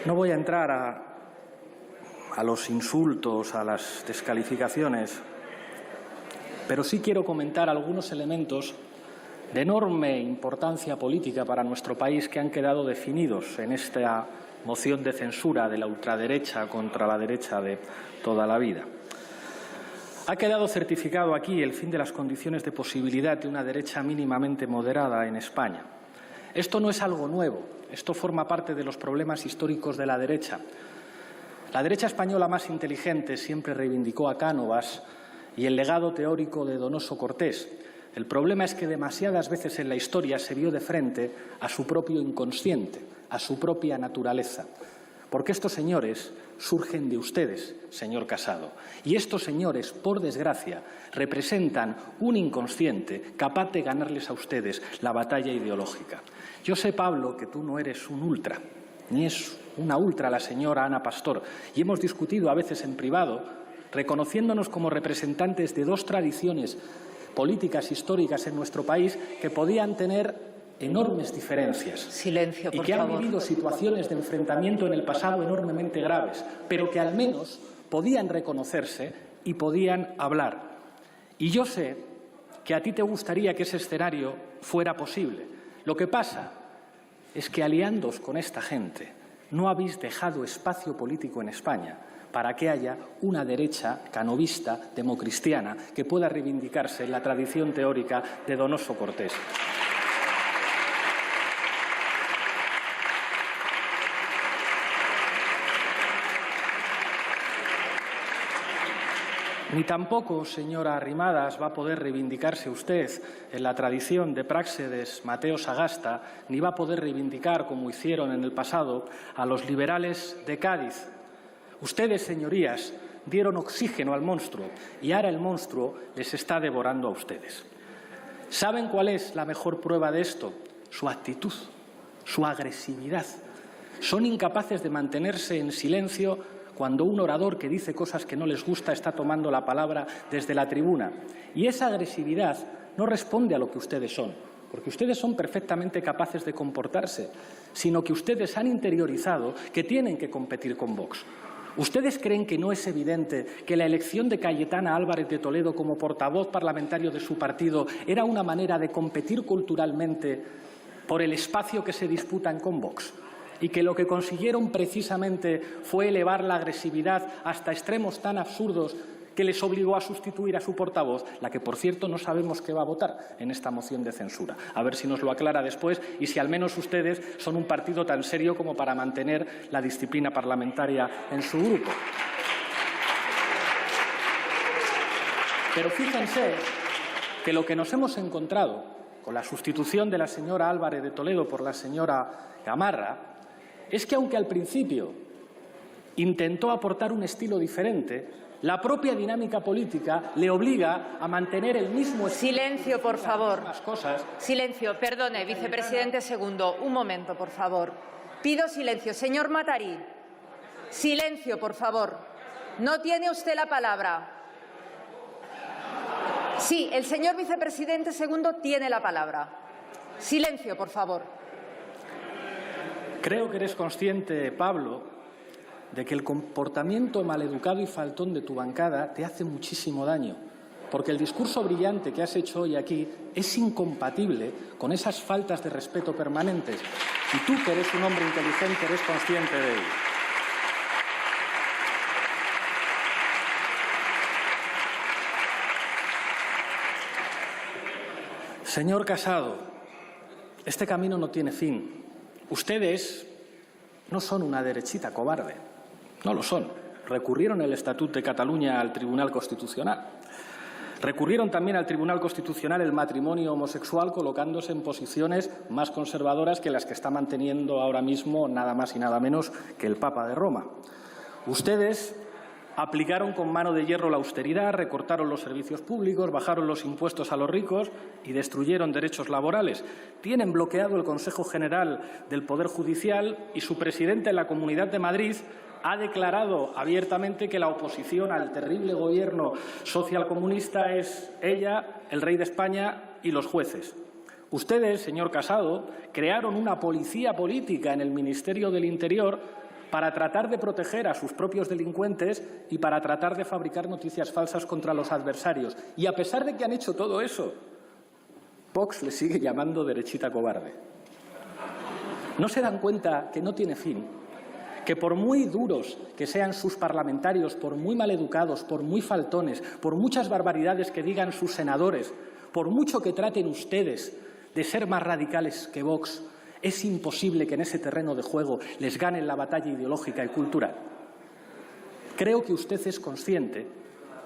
No voy a entrar a los insultos, a las descalificaciones, pero sí quiero comentar algunos elementos de enorme importancia política para nuestro país que han quedado definidos en esta moción de censura de la ultraderecha contra la derecha de toda la vida. Ha quedado certificado aquí el fin de las condiciones de posibilidad de una derecha mínimamente moderada en España. Esto no es algo nuevo, esto forma parte de los problemas históricos de la derecha. La derecha española más inteligente siempre reivindicó a Cánovas y el legado teórico de Donoso Cortés. El problema es que demasiadas veces en la historia se vio de frente a su propio inconsciente, a su propia naturaleza. Porque estos señores surgen de ustedes, señor Casado. Y estos señores, por desgracia, representan un inconsciente capaz de ganarles a ustedes la batalla ideológica. Yo sé, Pablo, que tú no eres un ultra, ni es una ultra la señora Ana Pastor. Y hemos discutido a veces en privado, reconociéndonos como representantes de dos tradiciones políticas históricas en nuestro país que podían tener enormes diferencias. Silencio, por y que han favor. vivido situaciones de enfrentamiento en el pasado enormemente graves, pero que al menos podían reconocerse y podían hablar. Y yo sé que a ti te gustaría que ese escenario fuera posible. Lo que pasa es que aliándoos con esta gente no habéis dejado espacio político en España para que haya una derecha canovista, democristiana, que pueda reivindicarse en la tradición teórica de Donoso Cortés. Ni tampoco, señora Arrimadas, va a poder reivindicarse usted en la tradición de Práxedes Mateo Sagasta, ni va a poder reivindicar, como hicieron en el pasado, a los liberales de Cádiz. Ustedes, señorías, dieron oxígeno al monstruo y ahora el monstruo les está devorando a ustedes. ¿Saben cuál es la mejor prueba de esto? Su actitud, su agresividad. Son incapaces de mantenerse en silencio cuando un orador que dice cosas que no les gusta está tomando la palabra desde la tribuna. Y esa agresividad no responde a lo que ustedes son, porque ustedes son perfectamente capaces de comportarse, sino que ustedes han interiorizado que tienen que competir con Vox. ¿Ustedes creen que no es evidente que la elección de Cayetana Álvarez de Toledo como portavoz parlamentario de su partido era una manera de competir culturalmente por el espacio que se disputan con Vox? Y que lo que consiguieron precisamente fue elevar la agresividad hasta extremos tan absurdos que les obligó a sustituir a su portavoz, la que, por cierto, no sabemos qué va a votar en esta moción de censura. A ver si nos lo aclara después y si al menos ustedes son un partido tan serio como para mantener la disciplina parlamentaria en su grupo. Pero fíjense que lo que nos hemos encontrado con la sustitución de la señora Álvarez de Toledo por la señora Gamarra es que, aunque al principio intentó aportar un estilo diferente, la propia dinámica política le obliga a mantener el mismo estilo. Silencio, por favor. Cosas. Silencio, perdone, vicepresidente segundo. Un momento, por favor. Pido silencio. Señor Matarí, silencio, por favor. No tiene usted la palabra. Sí, el señor vicepresidente segundo tiene la palabra. Silencio, por favor. Creo que eres consciente, Pablo, de que el comportamiento maleducado y faltón de tu bancada te hace muchísimo daño, porque el discurso brillante que has hecho hoy aquí es incompatible con esas faltas de respeto permanentes. Y tú, que eres un hombre inteligente, eres consciente de ello. Señor Casado, este camino no tiene fin. Ustedes no son una derechita cobarde, no lo son. Recurrieron el Estatut de Cataluña al Tribunal Constitucional. Recurrieron también al Tribunal Constitucional el matrimonio homosexual, colocándose en posiciones más conservadoras que las que está manteniendo ahora mismo nada más y nada menos que el Papa de Roma. Ustedes aplicaron con mano de hierro la austeridad, recortaron los servicios públicos, bajaron los impuestos a los ricos y destruyeron derechos laborales. Tienen bloqueado el Consejo General del Poder Judicial y su presidente en la Comunidad de Madrid ha declarado abiertamente que la oposición al terrible gobierno socialcomunista es ella, el rey de España y los jueces. Ustedes, señor Casado, crearon una policía política en el Ministerio del Interior para tratar de proteger a sus propios delincuentes y para tratar de fabricar noticias falsas contra los adversarios. Y a pesar de que han hecho todo eso, Vox le sigue llamando derechita cobarde. ¿No se dan cuenta que no tiene fin? Que por muy duros que sean sus parlamentarios, por muy maleducados, por muy faltones, por muchas barbaridades que digan sus senadores, por mucho que traten ustedes de ser más radicales que Vox, es imposible que en ese terreno de juego les ganen la batalla ideológica y cultural. Creo que usted es consciente,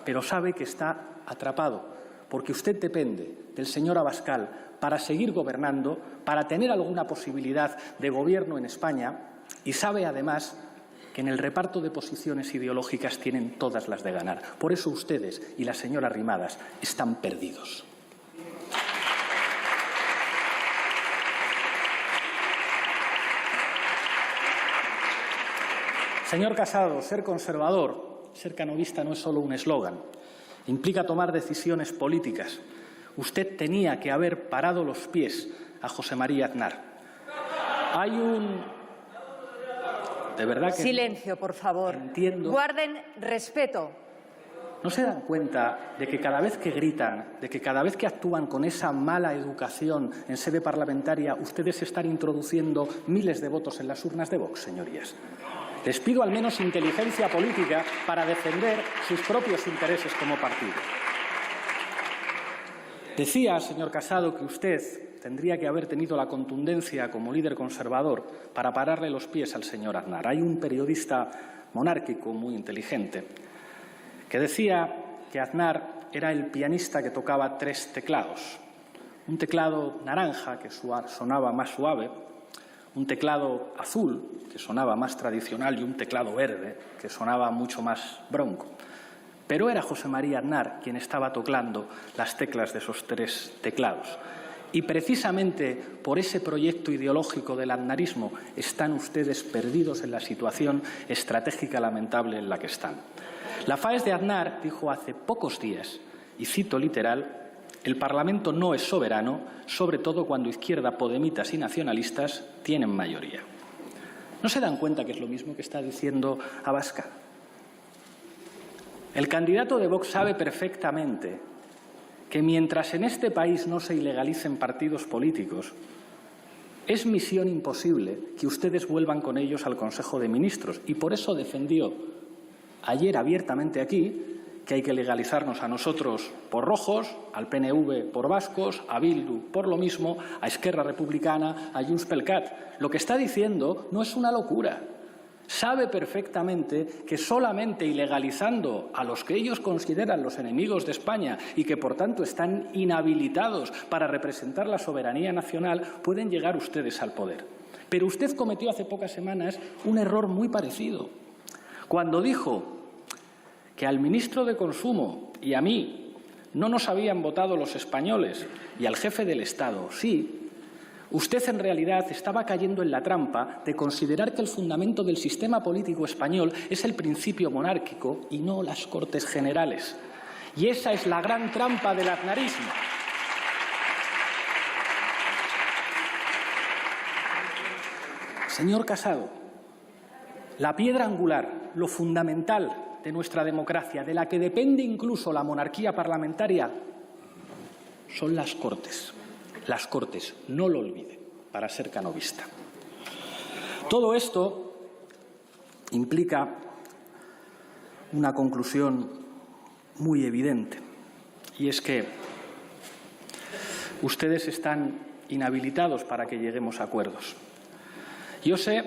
pero sabe que está atrapado, porque usted depende del señor Abascal para seguir gobernando, para tener alguna posibilidad de gobierno en España, y sabe además que en el reparto de posiciones ideológicas tienen todas las de ganar. Por eso ustedes y la señora Arrimadas están perdidos. Señor Casado, ser conservador, ser canovista no es solo un eslogan. Implica tomar decisiones políticas. Usted tenía que haber parado los pies a José María Aznar. Hay un... De verdad que... Silencio, por favor. Entiendo. Guarden respeto. ¿No se dan cuenta de que cada vez que gritan, de que cada vez que actúan con esa mala educación en sede parlamentaria, ustedes están introduciendo miles de votos en las urnas de Vox, señorías? Les pido al menos inteligencia política para defender sus propios intereses como partido. Decía, señor Casado, que usted tendría que haber tenido la contundencia como líder conservador para pararle los pies al señor Aznar. Hay un periodista monárquico muy inteligente que decía que Aznar era el pianista que tocaba 3 teclados. Un teclado naranja, que sonaba más suave, un teclado azul, que sonaba más tradicional, y un teclado verde, que sonaba mucho más bronco. Pero era José María Aznar quien estaba tocando las teclas de esos 3 teclados. Y precisamente por ese proyecto ideológico del aznarismo están ustedes perdidos en la situación estratégica lamentable en la que están. La FAES de Aznar dijo hace pocos días, y cito literal: el Parlamento no es soberano, sobre todo cuando izquierda, podemitas y nacionalistas tienen mayoría. ¿No se dan cuenta que es lo mismo que está diciendo Abascal? El candidato de Vox sabe perfectamente que mientras en este país no se ilegalicen partidos políticos, es misión imposible que ustedes vuelvan con ellos al Consejo de Ministros. Y por eso defendió ayer abiertamente aquí que hay que legalizarnos a nosotros por rojos, al PNV por vascos, a Bildu por lo mismo, a Esquerra Republicana, a Junts pel Cat. Lo que está diciendo no es una locura. Sabe perfectamente que solamente ilegalizando a los que ellos consideran los enemigos de España y que, por tanto, están inhabilitados para representar la soberanía nacional, pueden llegar ustedes al poder. Pero usted cometió hace pocas semanas un error muy parecido, cuando dijo que al ministro de Consumo y a mí no nos habían votado los españoles y al jefe del Estado sí. Usted en realidad estaba cayendo en la trampa de considerar que el fundamento del sistema político español es el principio monárquico y no las Cortes Generales. Y esa es la gran trampa del aznarismo. Señor Casado, la piedra angular, lo fundamental de nuestra democracia, de la que depende incluso la monarquía parlamentaria, son las Cortes. Las Cortes, no lo olvide, para ser canovista. Todo esto implica una conclusión muy evidente, y es que ustedes están inhabilitados para que lleguemos a acuerdos. Yo sé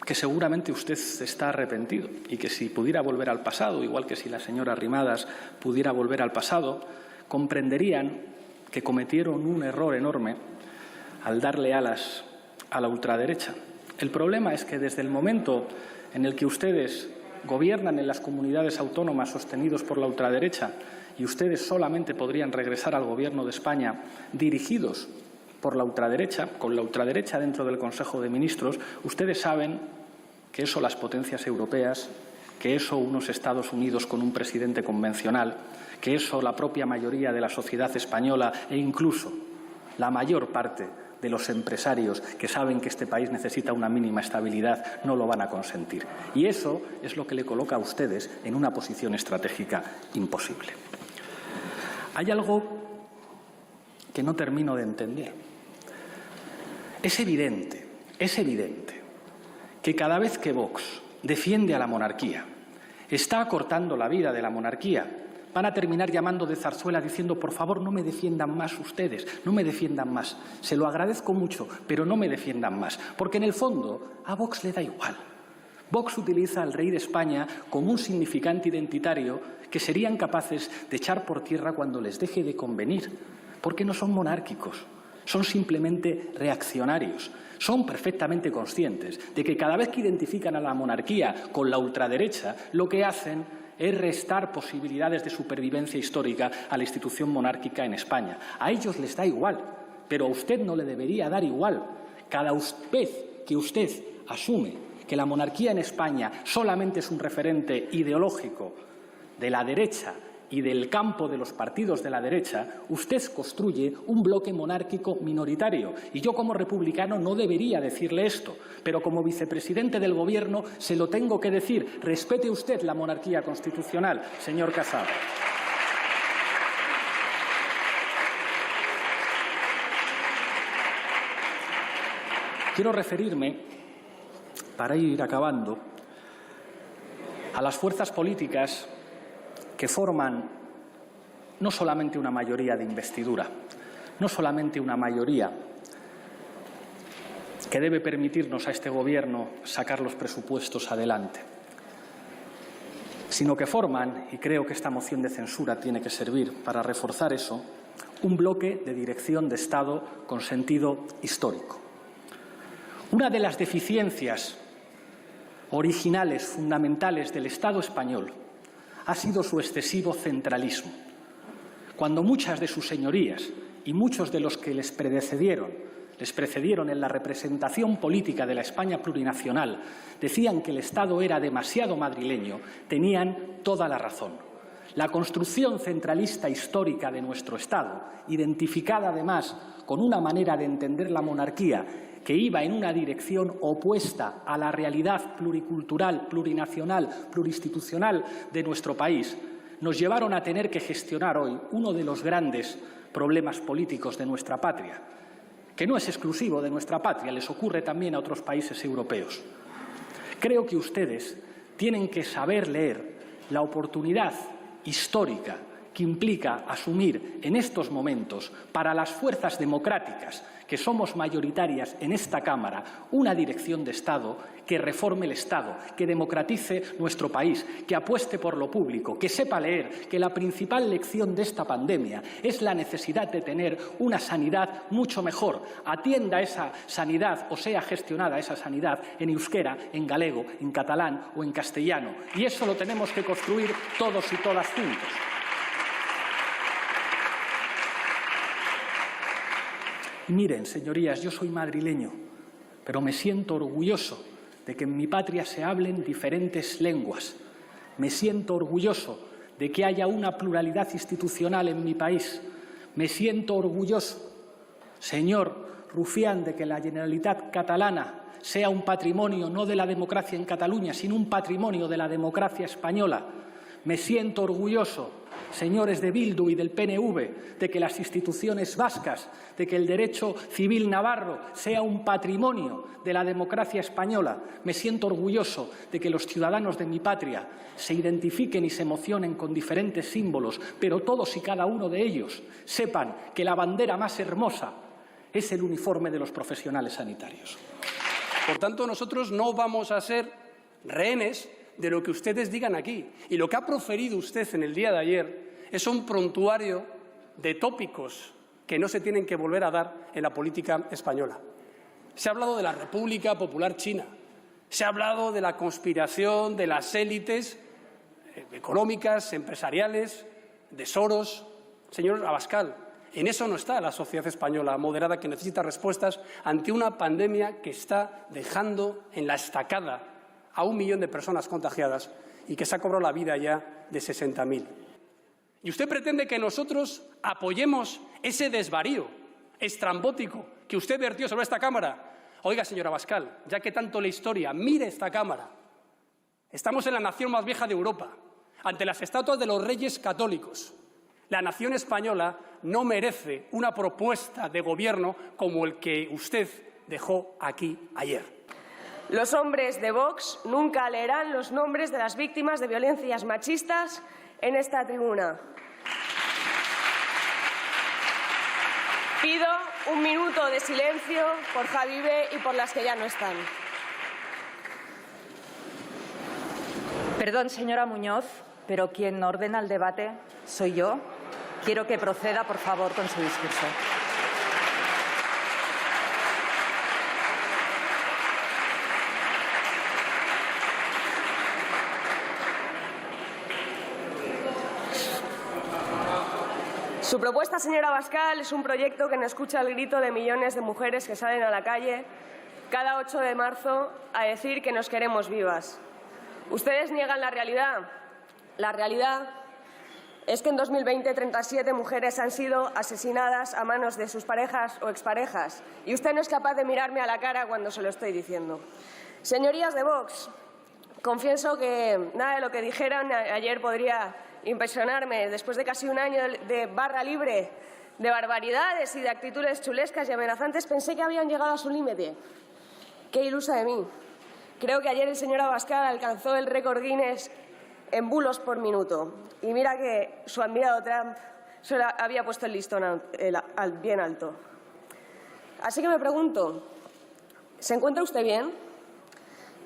que seguramente usted está arrepentido y que si pudiera volver al pasado, igual que si la señora Arrimadas pudiera volver al pasado, comprenderían que cometieron un error enorme al darle alas a la ultraderecha. El problema es que desde el momento en el que ustedes gobiernan en las comunidades autónomas sostenidos por la ultraderecha y ustedes solamente podrían regresar al Gobierno de España dirigidos por la ultraderecha, con la ultraderecha dentro del Consejo de Ministros, ustedes saben que eso las potencias europeas, que eso unos Estados Unidos con un presidente convencional, que eso la propia mayoría de la sociedad española e incluso la mayor parte de los empresarios que saben que este país necesita una mínima estabilidad no lo van a consentir. Y eso es lo que le coloca a ustedes en una posición estratégica imposible. Hay algo que no termino de entender. Es evidente que cada vez que Vox defiende a la monarquía, está acortando la vida de la monarquía, van a terminar llamando de zarzuela diciendo por favor no me defiendan más ustedes, no me defiendan más. Se lo agradezco mucho, pero no me defiendan más. Porque en el fondo a Vox le da igual. Vox utiliza al rey de España como un significante identitario que serían capaces de echar por tierra cuando les deje de convenir. Porque no son monárquicos, son simplemente reaccionarios. Son perfectamente conscientes de que cada vez que identifican a la monarquía con la ultraderecha, lo que hacen es restar posibilidades de supervivencia histórica a la institución monárquica en España. A ellos les da igual, pero a usted no le debería dar igual. Cada vez que usted asume que la monarquía en España solamente es un referente ideológico de la derecha y del campo de los partidos de la derecha, usted construye un bloque monárquico minoritario. Y yo, como republicano, no debería decirle esto, pero como vicepresidente del Gobierno se lo tengo que decir. Respete usted la monarquía constitucional, señor Casado. Quiero referirme, para ir acabando, a las fuerzas políticas que forman no solamente una mayoría de investidura, no solamente una mayoría que debe permitirnos a este Gobierno sacar los presupuestos adelante, sino que forman, y creo que esta moción de censura tiene que servir para reforzar eso, un bloque de dirección de Estado con sentido histórico. Una de las deficiencias originales, fundamentales del Estado español ha sido su excesivo centralismo. Cuando muchas de sus señorías y muchos de los que les precedieron en la representación política de la España plurinacional decían que el Estado era demasiado madrileño, tenían toda la razón. La construcción centralista histórica de nuestro Estado, identificada además con una manera de entender la monarquía que iba en una dirección opuesta a la realidad pluricultural, plurinacional, plurinstitucional de nuestro país, nos llevaron a tener que gestionar hoy uno de los grandes problemas políticos de nuestra patria, que no es exclusivo de nuestra patria, les ocurre también a otros países europeos. Creo que ustedes tienen que saber leer la oportunidad histórica que implica asumir en estos momentos para las fuerzas democráticas que somos mayoritarias en esta Cámara, una dirección de Estado que reforme el Estado, que democratice nuestro país, que apueste por lo público, que sepa leer que la principal lección de esta pandemia es la necesidad de tener una sanidad mucho mejor. Atienda esa sanidad o sea gestionada esa sanidad en euskera, en galego, en catalán o en castellano. Y eso lo tenemos que construir todos y todas juntos. Miren, señorías, yo soy madrileño, pero me siento orgulloso de que en mi patria se hablen diferentes lenguas. Me siento orgulloso de que haya una pluralidad institucional en mi país. Me siento orgulloso, señor Rufián, de que la Generalitat catalana sea un patrimonio no de la democracia en Cataluña, sino un patrimonio de la democracia española. Me siento orgulloso, señores de Bildu y del PNV, de que las instituciones vascas, de que el derecho civil navarro sea un patrimonio de la democracia española. Me siento orgulloso de que los ciudadanos de mi patria se identifiquen y se emocionen con diferentes símbolos, pero todos y cada uno de ellos sepan que la bandera más hermosa es el uniforme de los profesionales sanitarios. Por tanto, nosotros no vamos a ser rehenes de lo que ustedes digan aquí. Y lo que ha proferido usted en el día de ayer es un prontuario de tópicos que no se tienen que volver a dar en la política española. Se ha hablado de la República Popular China, se ha hablado de la conspiración de las élites económicas, empresariales, de Soros. Señor Abascal, en eso no está la sociedad española moderada, que necesita respuestas ante una pandemia que está dejando en la estacada a 1 millón de personas contagiadas y que se ha cobrado la vida ya de 60.000. Y usted pretende que nosotros apoyemos ese desvarío estrambótico que usted vertió sobre esta Cámara. Oiga, señora Abascal, ya que tanto la historia, mire esta Cámara. Estamos en la nación más vieja de Europa, ante las estatuas de los reyes católicos. La nación española no merece una propuesta de gobierno como el que usted dejó aquí ayer. Los hombres de Vox nunca leerán los nombres de las víctimas de violencias machistas en esta tribuna. Pido un minuto de silencio por Javive y por las que ya no están. Perdón, señora Muñoz, pero quien ordena el debate soy yo. Quiero que proceda, por favor, con su discurso. Su propuesta, señora Abascal, es un proyecto que no escucha el grito de millones de mujeres que salen a la calle cada 8 de marzo a decir que nos queremos vivas. Ustedes niegan la realidad. La realidad es que en 2020 37 mujeres han sido asesinadas a manos de sus parejas o exparejas. Y usted no es capaz de mirarme a la cara cuando se lo estoy diciendo. Señorías de Vox, confieso que nada de lo que dijeron ayer podría impresionarme. Después de casi un año de barra libre, de barbaridades y de actitudes chulescas y amenazantes, pensé que habían llegado a su límite. ¡Qué ilusa de mí! Creo que ayer el señor Abascal alcanzó el récord Guinness en bulos por minuto. Y mira que su admirado Trump solo había puesto el listón bien alto. Así que me pregunto, ¿se encuentra usted bien?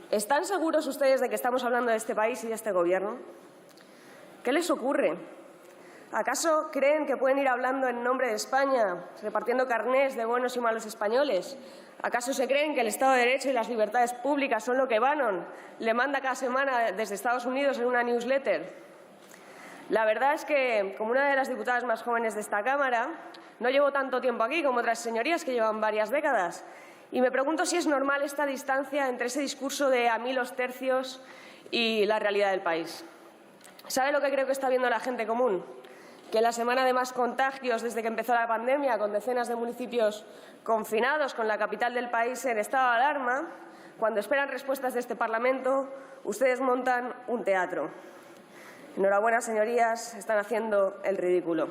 ¿Están seguros ustedes de que estamos hablando de este país y de este gobierno? ¿Qué les ocurre? ¿Acaso creen que pueden ir hablando en nombre de España, repartiendo carnés de buenos y malos españoles? ¿Acaso se creen que el Estado de Derecho y las libertades públicas son lo que Bannon le manda cada semana desde Estados Unidos en una newsletter? La verdad es que, como una de las diputadas más jóvenes de esta Cámara, no llevo tanto tiempo aquí como otras señorías que llevan varias décadas. Y me pregunto si es normal esta distancia entre ese discurso de a mí los tercios y la realidad del país. ¿Sabe lo que creo que está viendo la gente común? Que en la semana de más contagios desde que empezó la pandemia, con decenas de municipios confinados, con la capital del país en estado de alarma, cuando esperan respuestas de este Parlamento, ustedes montan un teatro. Enhorabuena, señorías, están haciendo el ridículo.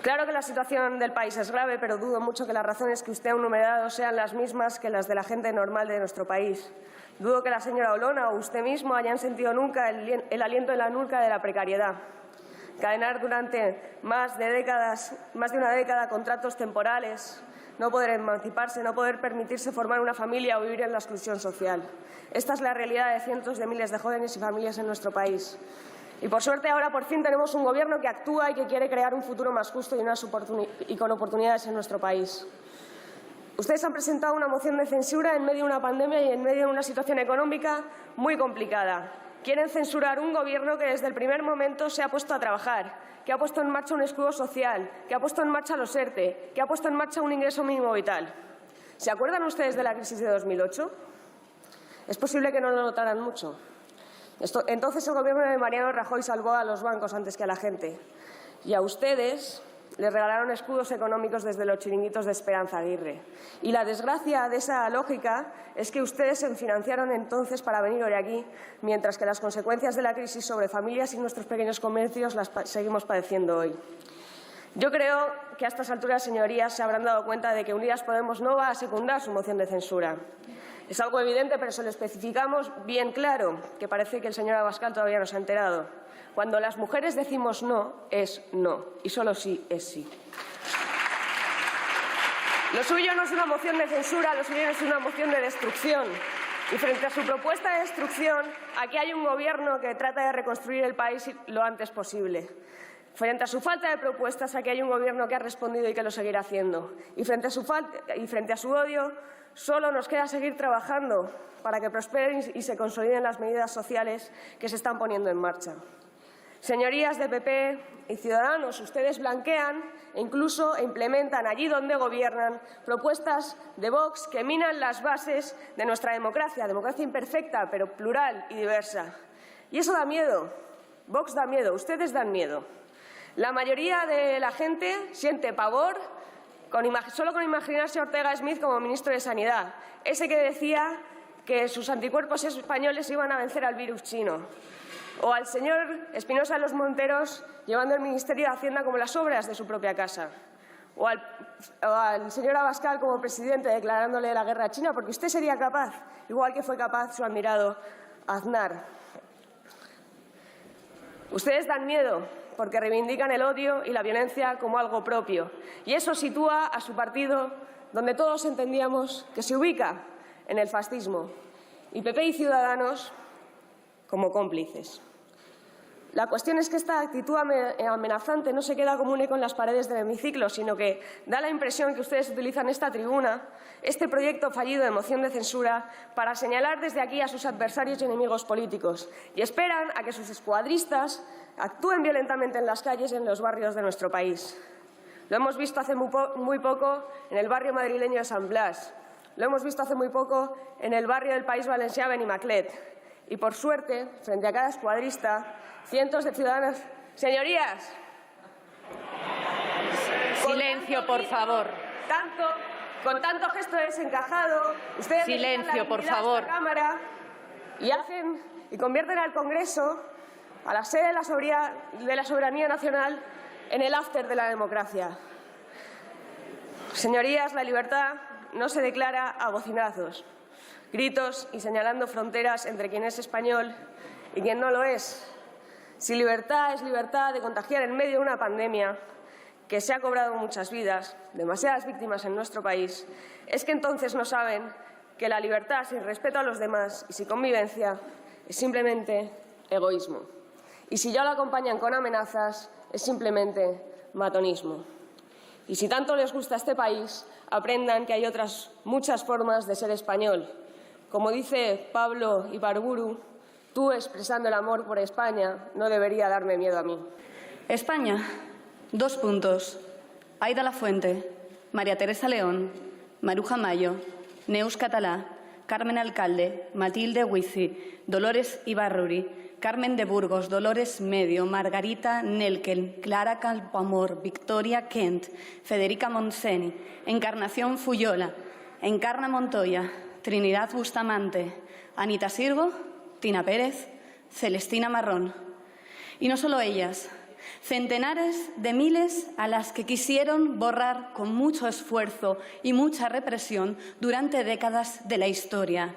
Claro que la situación del país es grave, pero dudo mucho que las razones que usted ha enumerado sean las mismas que las de la gente normal de nuestro país. Dudo que la señora Olona o usted mismo hayan sentido nunca el aliento en la nuca de la precariedad. Cadenar durante más de una década contratos temporales, no poder emanciparse, no poder permitirse formar una familia o vivir en la exclusión social. Esta es la realidad de cientos de miles de jóvenes y familias en nuestro país. Y por suerte ahora por fin tenemos un gobierno que actúa y que quiere crear un futuro más justo y con oportunidades en nuestro país. Ustedes han presentado una moción de censura en medio de una pandemia y en medio de una situación económica muy complicada. Quieren censurar un gobierno que desde el primer momento se ha puesto a trabajar, que ha puesto en marcha un escudo social, que ha puesto en marcha los ERTE, que ha puesto en marcha un ingreso mínimo vital. ¿Se acuerdan ustedes de la crisis de 2008? Es posible que no lo notaran mucho. Entonces el gobierno de Mariano Rajoy salvó a los bancos antes que a la gente. Y a ustedes les regalaron escudos económicos desde los chiringuitos de Esperanza Aguirre. Y la desgracia de esa lógica es que ustedes se financiaron entonces para venir hoy aquí, mientras que las consecuencias de la crisis sobre familias y nuestros pequeños comercios las seguimos padeciendo hoy. Yo creo que a estas alturas, señorías, se habrán dado cuenta de que Unidas Podemos no va a secundar su moción de censura. Es algo evidente, pero se lo especificamos bien claro, que parece que el señor Abascal todavía no se ha enterado. Cuando las mujeres decimos no, es no, y solo sí es sí. Lo suyo no es una moción de censura, lo suyo es una moción de destrucción. Y frente a su propuesta de destrucción, aquí hay un gobierno que trata de reconstruir el país lo antes posible. Frente a su falta de propuestas, aquí hay un gobierno que ha respondido y que lo seguirá haciendo. Y frente a su odio, solo nos queda seguir trabajando para que prosperen y se consoliden las medidas sociales que se están poniendo en marcha. Señorías de PP y Ciudadanos, ustedes blanquean e incluso implementan allí donde gobiernan propuestas de Vox que minan las bases de nuestra democracia imperfecta, pero plural y diversa. Y eso da miedo. Vox da miedo, ustedes dan miedo. La mayoría de la gente siente pavor solo con imaginarse a Ortega Smith como ministro de Sanidad, ese que decía que sus anticuerpos españoles iban a vencer al virus chino. O al señor Espinosa de los Monteros llevando el Ministerio de Hacienda como las obras de su propia casa. O al señor Abascal como presidente declarándole la guerra a China, porque usted sería capaz, igual que fue capaz su admirado Aznar. Ustedes dan miedo porque reivindican el odio y la violencia como algo propio. Y eso sitúa a su partido donde todos entendíamos que se ubica, en el fascismo. Y PP y Ciudadanos como cómplices. La cuestión es que esta actitud amenazante no se queda como un eco en las paredes del hemiciclo, sino que da la impresión que ustedes utilizan esta tribuna, este proyecto fallido de moción de censura, para señalar desde aquí a sus adversarios y enemigos políticos. Y esperan a que sus escuadristas actúen violentamente en las calles y en los barrios de nuestro país. Lo hemos visto hace muy poco en el barrio madrileño de San Blas. Lo hemos visto hace muy poco en el barrio del País Valencià, Benimaclet. Y, por suerte, frente a cada escuadrista, cientos de ciudadanos... Señorías. Silencio, por favor. Con tanto gesto desencajado, ustedes... Silencio, por favor. Cámara y convierten al Congreso, a la sede de la soberanía nacional, en el after de la democracia. Señorías, la libertad no se declara a bocinazos, gritos y señalando fronteras entre quien es español y quien no lo es. Si libertad es libertad de contagiar en medio de una pandemia que se ha cobrado muchas vidas, demasiadas víctimas en nuestro país, es que entonces no saben que la libertad sin respeto a los demás y sin convivencia es simplemente egoísmo. Y si ya lo acompañan con amenazas, es simplemente matonismo. Y si tanto les gusta este país, aprendan que hay otras muchas formas de ser español. Como dice Pablo Ibarburu, tú, expresando el amor por España, no debería darme miedo a mí. España, 2 puntos. Aida Lafuente, María Teresa León, Maruja Mayo, Neus Catalá, Carmen Alcalde, Matilde Huici, Dolores Ibarruri, Carmen de Burgos, Dolores Medio, Margarita Nelken, Clara Campoamor, Victoria Kent, Federica Montseny, Encarnación Fuyola, Encarna Montoya, Trinidad Bustamante, Anita Sirgo, Tina Pérez, Celestina Marrón. Y no solo ellas, centenares de miles a las que quisieron borrar con mucho esfuerzo y mucha represión durante décadas de la historia.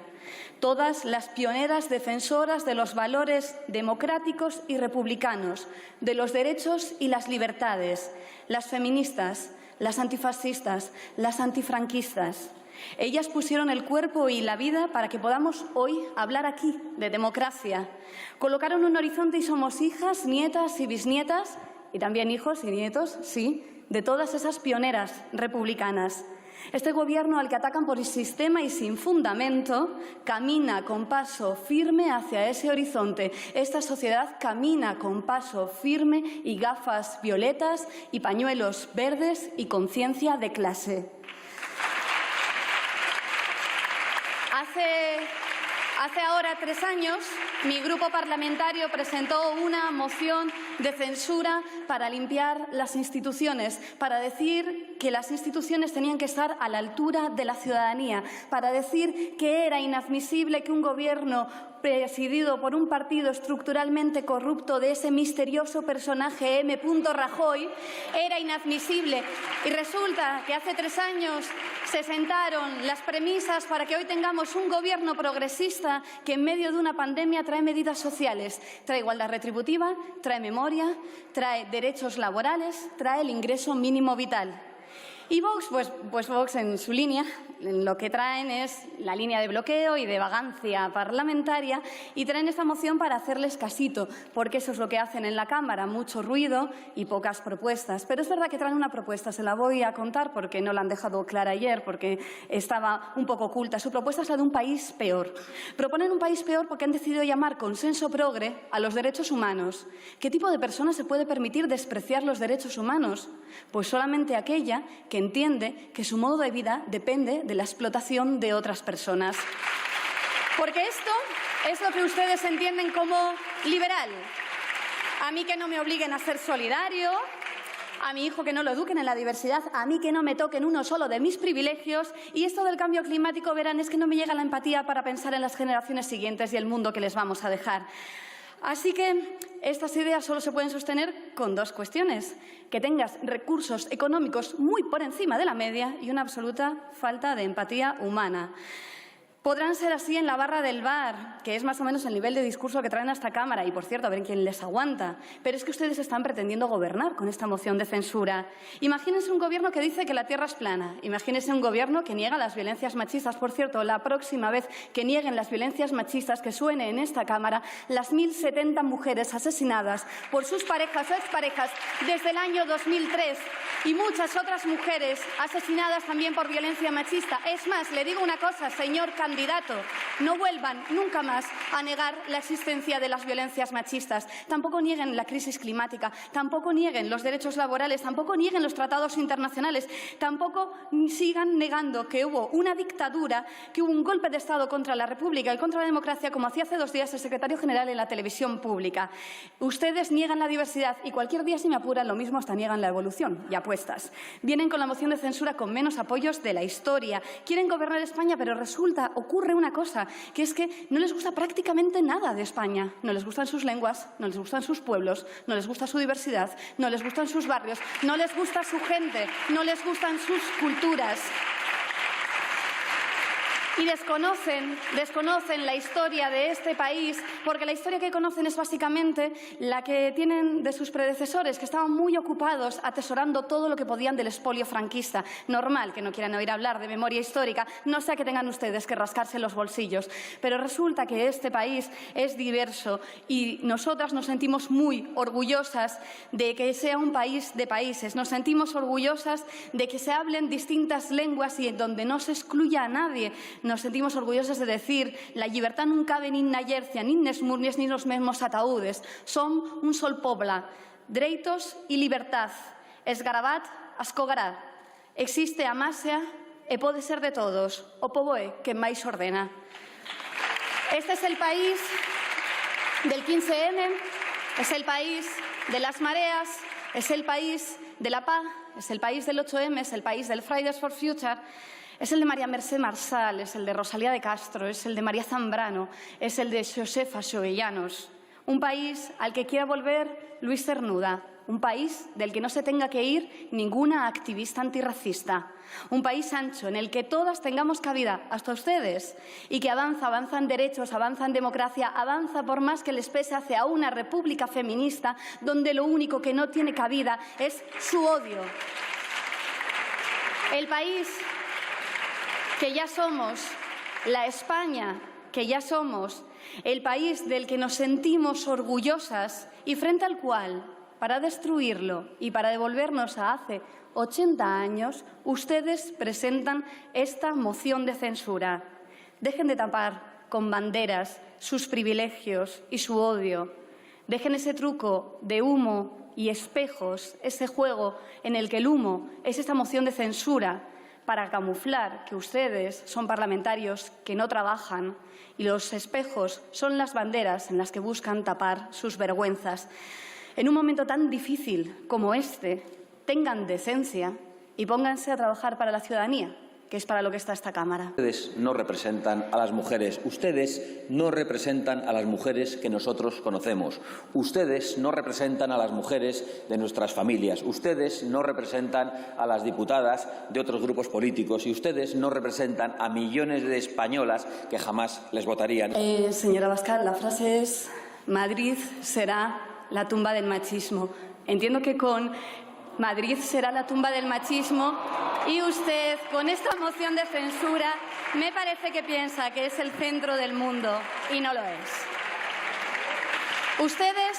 Todas las pioneras defensoras de los valores democráticos y republicanos, de los derechos y las libertades, las feministas, las antifascistas, las antifranquistas. Ellas pusieron el cuerpo y la vida para que podamos hoy hablar aquí de democracia. Colocaron un horizonte y somos hijas, nietas y bisnietas, y también hijos y nietos, sí, de todas esas pioneras republicanas. Este Gobierno, al que atacan por el sistema y sin fundamento, camina con paso firme hacia ese horizonte. Esta sociedad camina con paso firme y gafas violetas y pañuelos verdes y conciencia de clase. Hace ahora 3 años, mi grupo parlamentario presentó una moción de censura para limpiar las instituciones, para decir que las instituciones tenían que estar a la altura de la ciudadanía, para decir que era inadmisible que un Gobierno presidido por un partido estructuralmente corrupto de ese misterioso personaje M. Rajoy era inadmisible. Y resulta que hace 3 años se sentaron las premisas para que hoy tengamos un Gobierno progresista que en medio de una pandemia trae medidas sociales, trae igualdad retributiva, trae memoria, trae derechos laborales, trae el ingreso mínimo vital. Y Vox, pues Vox en su línea, lo que traen es la línea de bloqueo y de vagancia parlamentaria y traen esta moción para hacerles casito, porque eso es lo que hacen en la Cámara, mucho ruido y pocas propuestas. Pero es verdad que traen una propuesta, se la voy a contar porque no la han dejado clara ayer, porque estaba un poco oculta. Su propuesta es la de un país peor. Proponen un país peor porque han decidido llamar consenso progre a los derechos humanos. ¿Qué tipo de persona se puede permitir despreciar los derechos humanos? Pues solamente aquella que entiende que su modo de vida depende de la explotación de otras personas. Porque esto es lo que ustedes entienden como liberal. A mí que no me obliguen a ser solidario, a mi hijo que no lo eduquen en la diversidad, a mí que no me toquen uno solo de mis privilegios, y esto del cambio climático, verán, es que no me llega la empatía para pensar en las generaciones siguientes y el mundo que les vamos a dejar. Así que estas ideas solo se pueden sostener con dos cuestiones: que tengas recursos económicos muy por encima de la media y una absoluta falta de empatía humana. Podrán ser así en la barra del bar, que es más o menos el nivel de discurso que traen a esta Cámara, y, por cierto, a ver quién les aguanta. Pero es que ustedes están pretendiendo gobernar con esta moción de censura. Imagínense un gobierno que dice que la Tierra es plana. Imagínense un gobierno que niega las violencias machistas. Por cierto, la próxima vez que nieguen las violencias machistas, que suene en esta Cámara las 1.070 mujeres asesinadas por sus parejas o exparejas desde el año 2003 y muchas otras mujeres asesinadas también por violencia machista. Es más, le digo una cosa, señor candidato, no vuelvan nunca más a negar la existencia de las violencias machistas. Tampoco nieguen la crisis climática, tampoco nieguen los derechos laborales, tampoco nieguen los tratados internacionales, tampoco sigan negando que hubo una dictadura, que hubo un golpe de Estado contra la República y contra la democracia, como hacía hace 2 días el secretario general en la televisión pública. Ustedes niegan la diversidad y cualquier día, si me apuran, lo mismo hasta niegan la evolución y apuestas. Vienen con la moción de censura con menos apoyos de la historia. Quieren gobernar España, pero ocurre una cosa, que es que no les gusta prácticamente nada de España. No les gustan sus lenguas, no les gustan sus pueblos, no les gusta su diversidad, no les gustan sus barrios, no les gusta su gente, no les gustan sus culturas. Y desconocen la historia de este país, porque la historia que conocen es básicamente la que tienen de sus predecesores, que estaban muy ocupados atesorando todo lo que podían del expolio franquista. Normal que no quieran oír hablar de memoria histórica, no sea que tengan ustedes que rascarse los bolsillos. Pero resulta que este país es diverso y nosotras nos sentimos muy orgullosas de que sea un país de países. Nos sentimos orgullosas de que se hablen distintas lenguas y en donde no se excluya a nadie. Nos sentimos orgullosos de decir la llibertat non cabe nin na Llercia, nin nes Múrnies, nin nos mesmos ataúdes. Som un sol poble, dreitos e libertad. Esgarabat, ascogará. Existe a Masia e pode ser de todos. O pobo é que máis ordena. Este es el país del 15M, es el país de las mareas, es el país de la paz, es el país del 8M, es el país del Fridays for Future. Es el de María Mercè Marçal, es el de Rosalía de Castro, es el de María Zambrano, es el de Josefa Jovellanos. Un país al que quiera volver Luis Cernuda. Un país del que no se tenga que ir ninguna activista antirracista. Un país ancho en el que todas tengamos cabida, hasta ustedes, y que avanza en derechos, avanza en democracia, avanza por más que les pese hacia una república feminista donde lo único que no tiene cabida es su odio. El país que ya somos, la España que ya somos, el país del que nos sentimos orgullosas y frente al cual, para destruirlo y para devolvernos a hace 80 años, ustedes presentan esta moción de censura. Dejen de tapar con banderas sus privilegios y su odio. Dejen ese truco de humo y espejos, ese juego en el que el humo es esta moción de censura, para camuflar que ustedes son parlamentarios que no trabajan y los espejos son las banderas en las que buscan tapar sus vergüenzas. En un momento tan difícil como este, tengan decencia y pónganse a trabajar para la ciudadanía, que es para lo que está esta Cámara. Ustedes no representan a las mujeres, ustedes no representan a las mujeres que nosotros conocemos, ustedes no representan a las mujeres de nuestras familias, ustedes no representan a las diputadas de otros grupos políticos y ustedes no representan a millones de españolas que jamás les votarían. Señora Abascal, la frase es: Madrid será la tumba del machismo. Entiendo que con Madrid será la tumba del machismo y usted, con esta moción de censura, me parece que piensa que es el centro del mundo y no lo es. Ustedes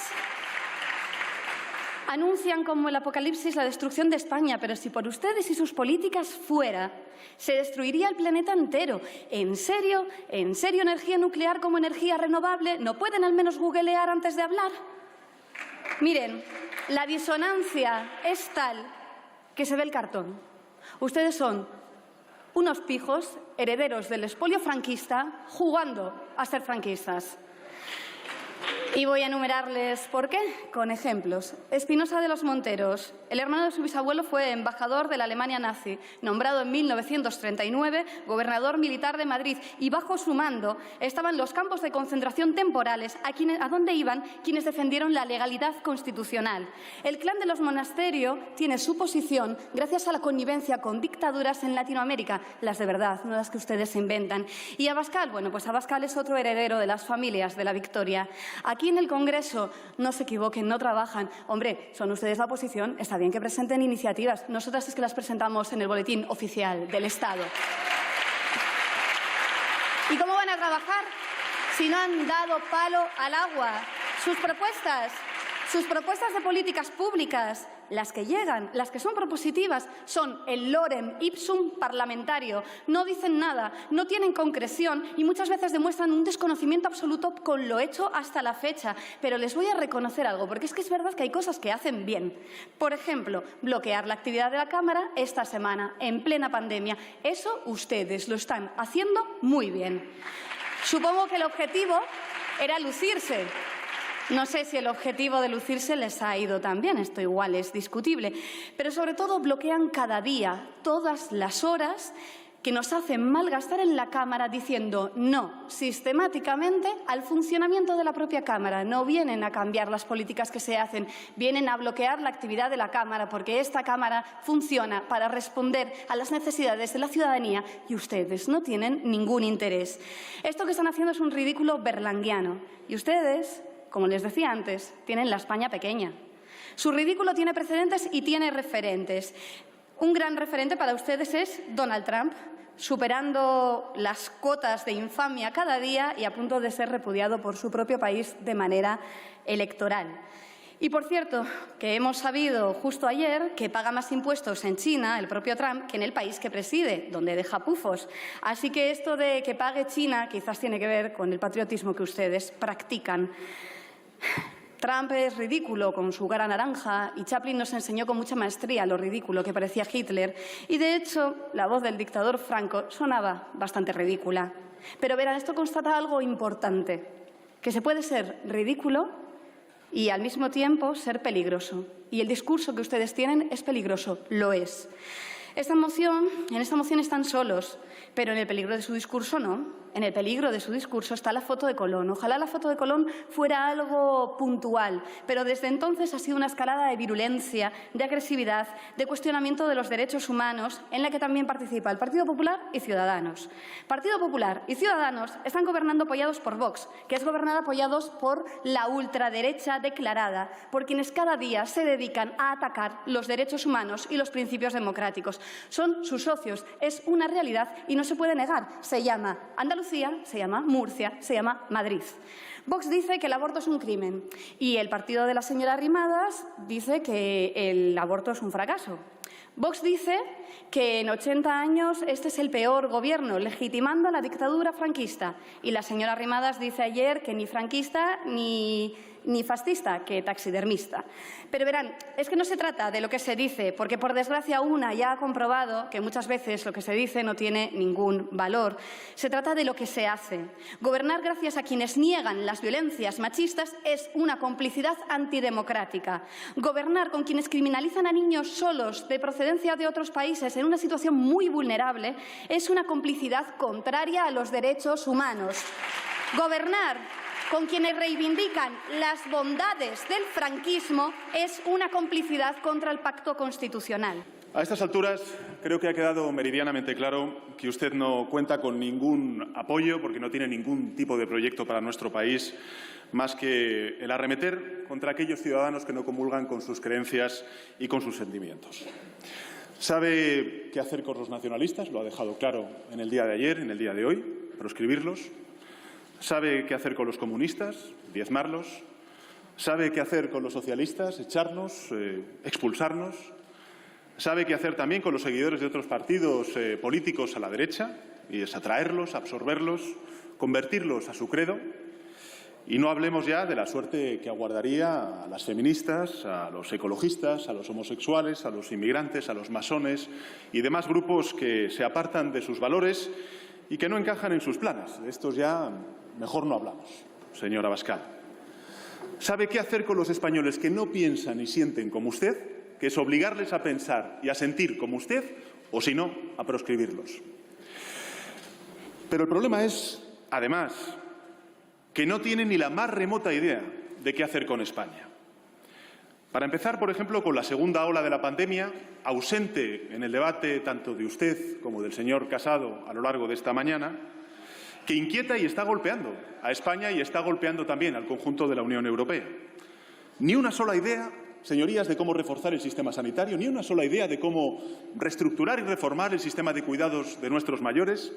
anuncian como el apocalipsis la destrucción de España, pero si por ustedes y sus políticas fuera, se destruiría el planeta entero. ¿En serio? ¿En serio energía nuclear como energía renovable? ¿No pueden al menos googlear antes de hablar? Miren, la disonancia es tal que se ve el cartón. Ustedes son unos pijos herederos del expolio franquista jugando a ser franquistas. Y voy a enumerarles por qué, con ejemplos. Espinosa de los Monteros. El hermano de su bisabuelo fue embajador de la Alemania nazi, nombrado en 1939 gobernador militar de Madrid, y bajo su mando estaban los campos de concentración temporales a donde iban quienes defendieron la legalidad constitucional. El clan de los Monasterio tiene su posición gracias a la connivencia con dictaduras en Latinoamérica, las de verdad, no las que ustedes se inventan. Y Abascal, bueno, pues Abascal es otro heredero de las familias de la Victoria. Aquí en el Congreso, no se equivoquen, no trabajan. Hombre, son ustedes la oposición, está bien que presenten iniciativas. Nosotras es que las presentamos en el boletín oficial del Estado. ¿Y cómo van a trabajar si no han dado palo al agua? Sus propuestas de políticas públicas, las que llegan, las que son propositivas, son el lorem ipsum parlamentario. No dicen nada, no tienen concreción y muchas veces demuestran un desconocimiento absoluto con lo hecho hasta la fecha. Pero les voy a reconocer algo, porque es que es verdad que hay cosas que hacen bien. Por ejemplo, bloquear la actividad de la Cámara esta semana, en plena pandemia. Eso ustedes lo están haciendo muy bien. Supongo que el objetivo era lucirse. No sé si el objetivo de lucirse les ha ido tan bien, esto igual es discutible, pero sobre todo bloquean cada día, todas las horas que nos hacen malgastar en la Cámara diciendo no sistemáticamente al funcionamiento de la propia Cámara. No vienen a cambiar las políticas que se hacen, vienen a bloquear la actividad de la Cámara porque esta Cámara funciona para responder a las necesidades de la ciudadanía y ustedes no tienen ningún interés. Esto que están haciendo es un ridículo berlanguiano y ustedes, como les decía antes, tienen la España pequeña. Su ridículo tiene precedentes y tiene referentes. Un gran referente para ustedes es Donald Trump, superando las cotas de infamia cada día y a punto de ser repudiado por su propio país de manera electoral. Y, por cierto, que hemos sabido justo ayer que paga más impuestos en China, el propio Trump, que en el país que preside, donde deja pufos. Así que esto de que pague China quizás tiene que ver con el patriotismo que ustedes practican. Trump es ridículo con su cara naranja y Chaplin nos enseñó con mucha maestría lo ridículo que parecía Hitler. Y, de hecho, la voz del dictador Franco sonaba bastante ridícula. Pero verán, esto constata algo importante, que se puede ser ridículo y al mismo tiempo ser peligroso. Y el discurso que ustedes tienen es peligroso, lo es. En esta moción están solos, pero en el peligro de su discurso no. En el peligro de su discurso está la foto de Colón. Ojalá la foto de Colón fuera algo puntual, pero desde entonces ha sido una escalada de virulencia, de agresividad, de cuestionamiento de los derechos humanos, en la que también participa el Partido Popular y Ciudadanos. Partido Popular y Ciudadanos están gobernando apoyados por Vox, que es gobernada apoyados por la ultraderecha declarada, por quienes cada día se dedican a atacar los derechos humanos y los principios democráticos. Son sus socios, es una realidad y no se puede negar. Se llama Andalucía, se llama Murcia, se llama Madrid. Vox dice que el aborto es un crimen y el partido de la señora Arrimadas dice que el aborto es un fracaso. Vox dice que en 80 años este es el peor gobierno, legitimando la dictadura franquista. Y la señora Arrimadas dice ayer que ni franquista ni fascista, que taxidermista. Pero verán, es que no se trata de lo que se dice, porque por desgracia una ya ha comprobado que muchas veces lo que se dice no tiene ningún valor. Se trata de lo que se hace. Gobernar gracias a quienes niegan las violencias machistas es una complicidad antidemocrática. Gobernar con quienes criminalizan a niños solos de procedencia de otros países en una situación muy vulnerable es una complicidad contraria a los derechos humanos. Gobernar con quienes reivindican las bondades del franquismo es una complicidad contra el pacto constitucional. A estas alturas creo que ha quedado meridianamente claro que usted no cuenta con ningún apoyo porque no tiene ningún tipo de proyecto para nuestro país más que el arremeter contra aquellos ciudadanos que no comulgan con sus creencias y con sus sentimientos. Sabe qué hacer con los nacionalistas, lo ha dejado claro en el día de ayer, en el día de hoy, proscribirlos. Sabe qué hacer con los comunistas, diezmarlos. Sabe qué hacer con los socialistas, echarnos, expulsarnos. Sabe qué hacer también con los seguidores de otros partidos políticos a la derecha, y es atraerlos, absorberlos, convertirlos a su credo. Y no hablemos ya de la suerte que aguardaría a las feministas, a los ecologistas, a los homosexuales, a los inmigrantes, a los masones y demás grupos que se apartan de sus valores y que no encajan en sus planes. De estos ya mejor no hablamos, señor Abascal. Sabe qué hacer con los españoles que no piensan y sienten como usted, que es obligarles a pensar y a sentir como usted, o si no, a proscribirlos. Pero el problema es, además, que no tiene ni la más remota idea de qué hacer con España. Para empezar, por ejemplo, con la segunda ola de la pandemia, ausente en el debate tanto de usted como del señor Casado a lo largo de esta mañana, que inquieta y está golpeando a España y está golpeando también al conjunto de la Unión Europea. Ni una sola idea, señorías, de cómo reforzar el sistema sanitario, ni una sola idea de cómo reestructurar y reformar el sistema de cuidados de nuestros mayores,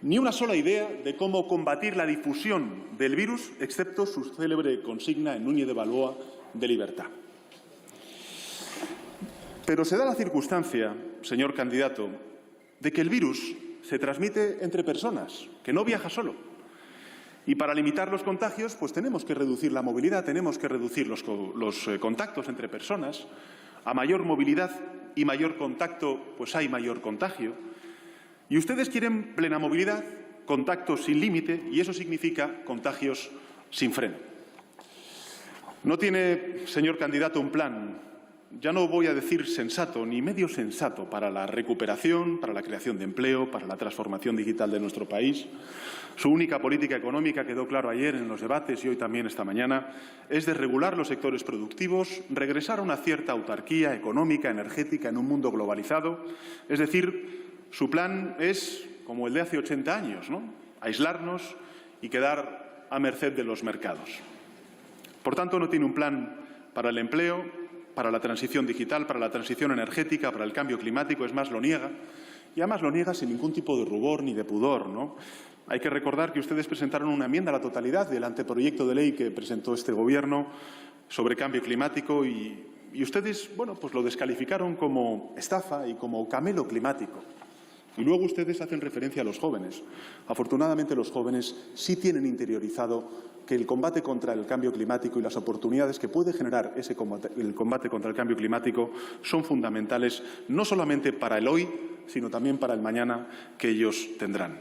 ni una sola idea de cómo combatir la difusión del virus, excepto su célebre consigna en Núñez de Balboa de libertad. Pero se da la circunstancia, señor candidato, de que el virus se transmite entre personas, que no viaja solo. Y para limitar los contagios, pues tenemos que reducir la movilidad, tenemos que reducir los contactos entre personas. A mayor movilidad y mayor contacto, pues hay mayor contagio. Y ustedes quieren plena movilidad, contactos sin límite, y eso significa contagios sin freno. No tiene, señor candidato, un plan, ya no voy a decir sensato, ni medio sensato, para la recuperación, para la creación de empleo, para la transformación digital de nuestro país. Su única política económica, quedó claro ayer en los debates y hoy también esta mañana, es desregular los sectores productivos, regresar a una cierta autarquía económica, energética en un mundo globalizado. Es decir, su plan es como el de hace 80 años, ¿no? Aislarnos y quedar a merced de los mercados. Por tanto, no tiene un plan para el empleo, para la transición digital, para la transición energética, para el cambio climático. Es más, lo niega. Y además lo niega sin ningún tipo de rubor ni de pudor, ¿no? Hay que recordar que ustedes presentaron una enmienda a la totalidad del anteproyecto de ley que presentó este Gobierno sobre cambio climático y ustedes, bueno, pues lo descalificaron como estafa y como camelo climático. Y luego ustedes hacen referencia a los jóvenes. Afortunadamente, los jóvenes sí tienen interiorizado que el combate contra el cambio climático y las oportunidades que puede generar el combate contra el cambio climático son fundamentales no solamente para el hoy, sino también para el mañana que ellos tendrán.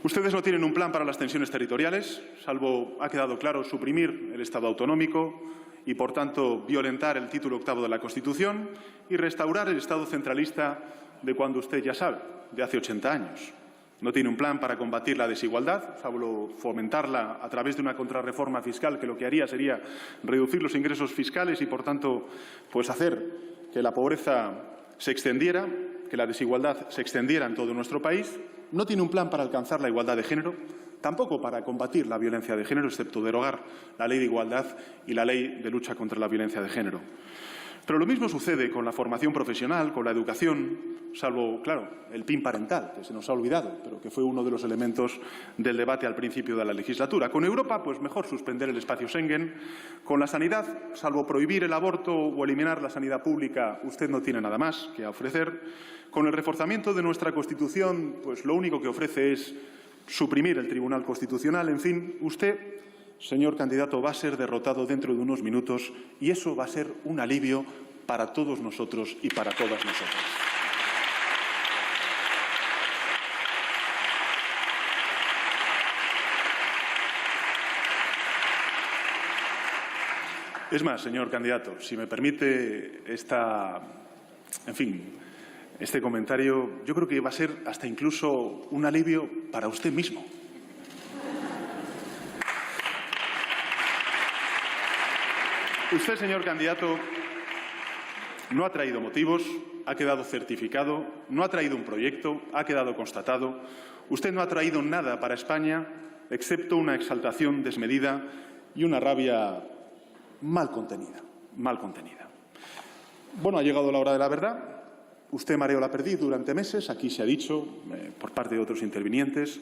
Ustedes no tienen un plan para las tensiones territoriales, salvo, ha quedado claro, suprimir el Estado autonómico y, por tanto, violentar el título 8º de la Constitución y restaurar el Estado centralista de cuando usted ya sabe, de hace 80 años. No tiene un plan para combatir la desigualdad, salvo fomentarla a través de una contrarreforma fiscal que lo que haría sería reducir los ingresos fiscales y, por tanto, pues hacer que la pobreza se extendiera, que la desigualdad se extendiera en todo nuestro país. No tiene un plan para alcanzar la igualdad de género, tampoco para combatir la violencia de género, excepto derogar la Ley de Igualdad y la Ley de Lucha contra la Violencia de Género. Pero lo mismo sucede con la formación profesional, con la educación, salvo, claro, el PIN parental, que se nos ha olvidado, pero que fue uno de los elementos del debate al principio de la legislatura. Con Europa, pues mejor suspender el espacio Schengen. Con la sanidad, salvo prohibir el aborto o eliminar la sanidad pública, usted no tiene nada más que ofrecer. Con el reforzamiento de nuestra Constitución, pues lo único que ofrece es suprimir el Tribunal Constitucional. En fin, usted, señor candidato, va a ser derrotado dentro de unos minutos y eso va a ser un alivio para todos nosotros y para todas nosotras. Es más, señor candidato, si me permite este comentario, yo creo que va a ser hasta incluso un alivio para usted mismo. Usted, señor candidato, no ha traído motivos, ha quedado certificado, no ha traído un proyecto, ha quedado constatado. Usted no ha traído nada para España, excepto una exaltación desmedida y una rabia mal contenida, mal contenida. Bueno, ha llegado la hora de la verdad. Usted mareó la perdiz durante meses, aquí se ha dicho, por parte de otros intervinientes,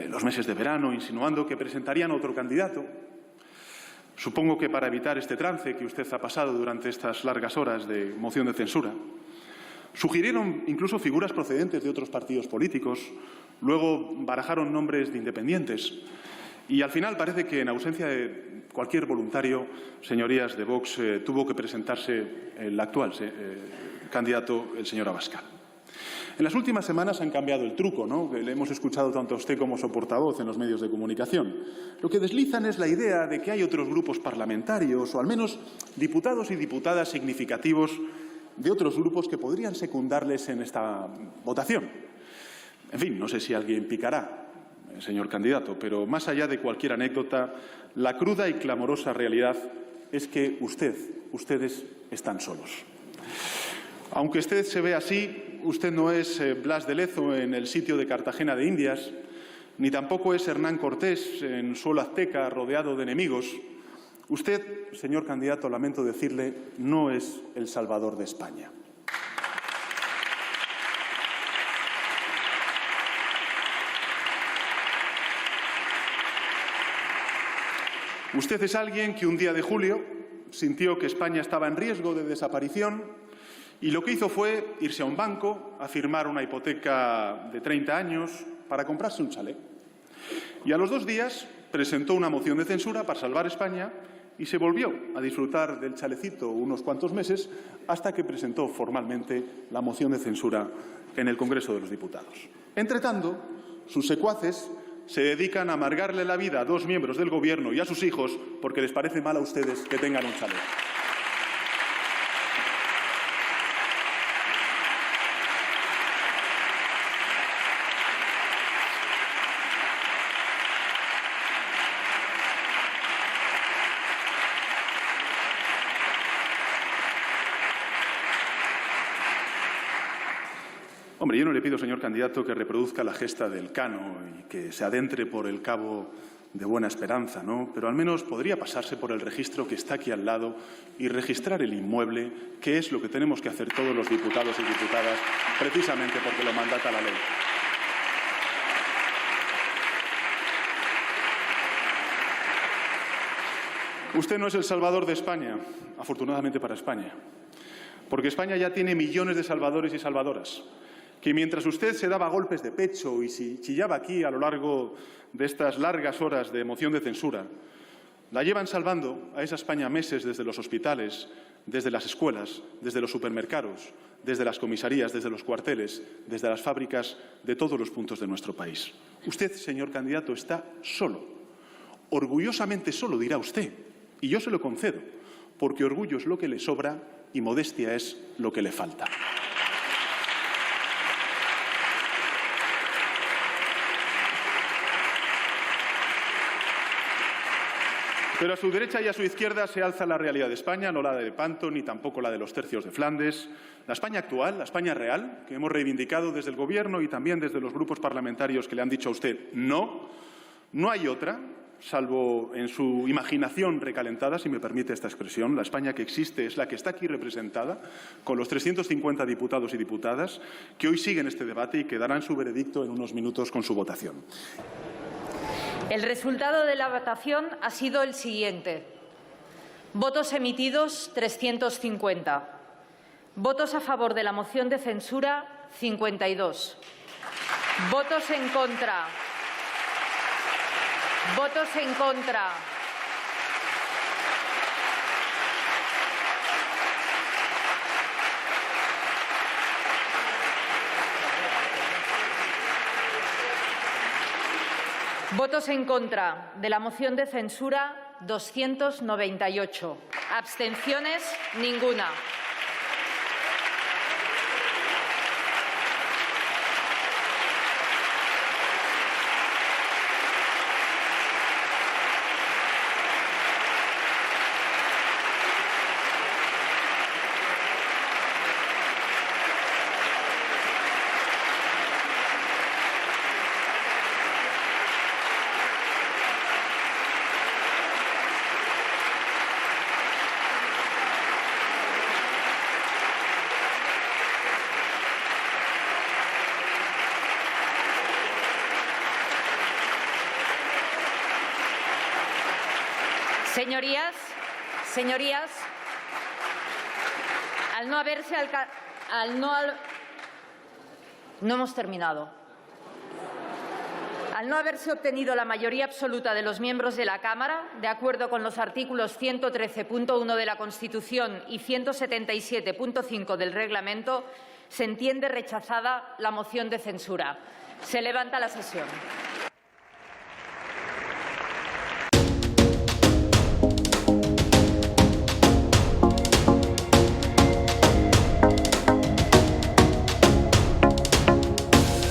los meses de verano, insinuando que presentarían otro candidato. Supongo que para evitar este trance que usted ha pasado durante estas largas horas de moción de censura, sugirieron incluso figuras procedentes de otros partidos políticos, luego barajaron nombres de independientes y al final parece que en ausencia de cualquier voluntario, señorías de Vox, tuvo que presentarse el actual candidato, el señor Abascal. En las últimas semanas han cambiado el truco, ¿no?, que le hemos escuchado tanto a usted como a su portavoz en los medios de comunicación. Lo que deslizan es la idea de que hay otros grupos parlamentarios, o al menos diputados y diputadas significativos de otros grupos que podrían secundarles en esta votación. En fin, no sé si alguien picará, señor candidato, pero más allá de cualquier anécdota, la cruda y clamorosa realidad es que ustedes están solos. Aunque usted se ve así, usted no es Blas de Lezo en el sitio de Cartagena de Indias, ni tampoco es Hernán Cortés en suelo azteca rodeado de enemigos. Usted, señor candidato, lamento decirle, no es el Salvador de España. Usted es alguien que un día de julio sintió que España estaba en riesgo de desaparición y lo que hizo fue irse a un banco a firmar una hipoteca de 30 años para comprarse un chalet. Y a los 2 días presentó una moción de censura para salvar España y se volvió a disfrutar del chalecito unos cuantos meses hasta que presentó formalmente la moción de censura en el Congreso de los Diputados. Entretanto, sus secuaces se dedican a amargarle la vida a 2 miembros del Gobierno y a sus hijos porque les parece mal a ustedes que tengan un chalet. Hombre, yo no le pido, señor candidato, que reproduzca la gesta del Cano y que se adentre por el cabo de Buena Esperanza, ¿no? Pero al menos podría pasarse por el registro que está aquí al lado y registrar el inmueble, que es lo que tenemos que hacer todos los diputados y diputadas, precisamente porque lo mandata la ley. Usted no es el Salvador de España, afortunadamente para España, porque España ya tiene millones de salvadores y salvadoras, que mientras usted se daba golpes de pecho y chillaba aquí a lo largo de estas largas horas de moción de censura, la llevan salvando a esa España meses desde los hospitales, desde las escuelas, desde los supermercados, desde las comisarías, desde los cuarteles, desde las fábricas de todos los puntos de nuestro país. Usted, señor candidato, está solo. Orgullosamente solo, dirá usted, y yo se lo concedo, porque orgullo es lo que le sobra y modestia es lo que le falta. Pero a su derecha y a su izquierda se alza la realidad de España, no la de Lepanto, ni tampoco la de los tercios de Flandes. La España actual, la España real, que hemos reivindicado desde el Gobierno y también desde los grupos parlamentarios que le han dicho a usted no hay otra, salvo en su imaginación recalentada, si me permite esta expresión. La España que existe es la que está aquí representada, con los 350 diputados y diputadas que hoy siguen este debate y que darán su veredicto en unos minutos con su votación. El resultado de la votación ha sido el siguiente. Votos emitidos, 350. Votos a favor de la moción de censura, 52. Votos en contra. Votos en contra. Votos en contra de la moción de censura, 298. Abstenciones, ninguna. Señorías, no hemos terminado. Al no haberse obtenido la mayoría absoluta de los miembros de la Cámara, de acuerdo con los artículos 113.1 de la Constitución y 177.5 del Reglamento, se entiende rechazada la moción de censura. Se levanta la sesión.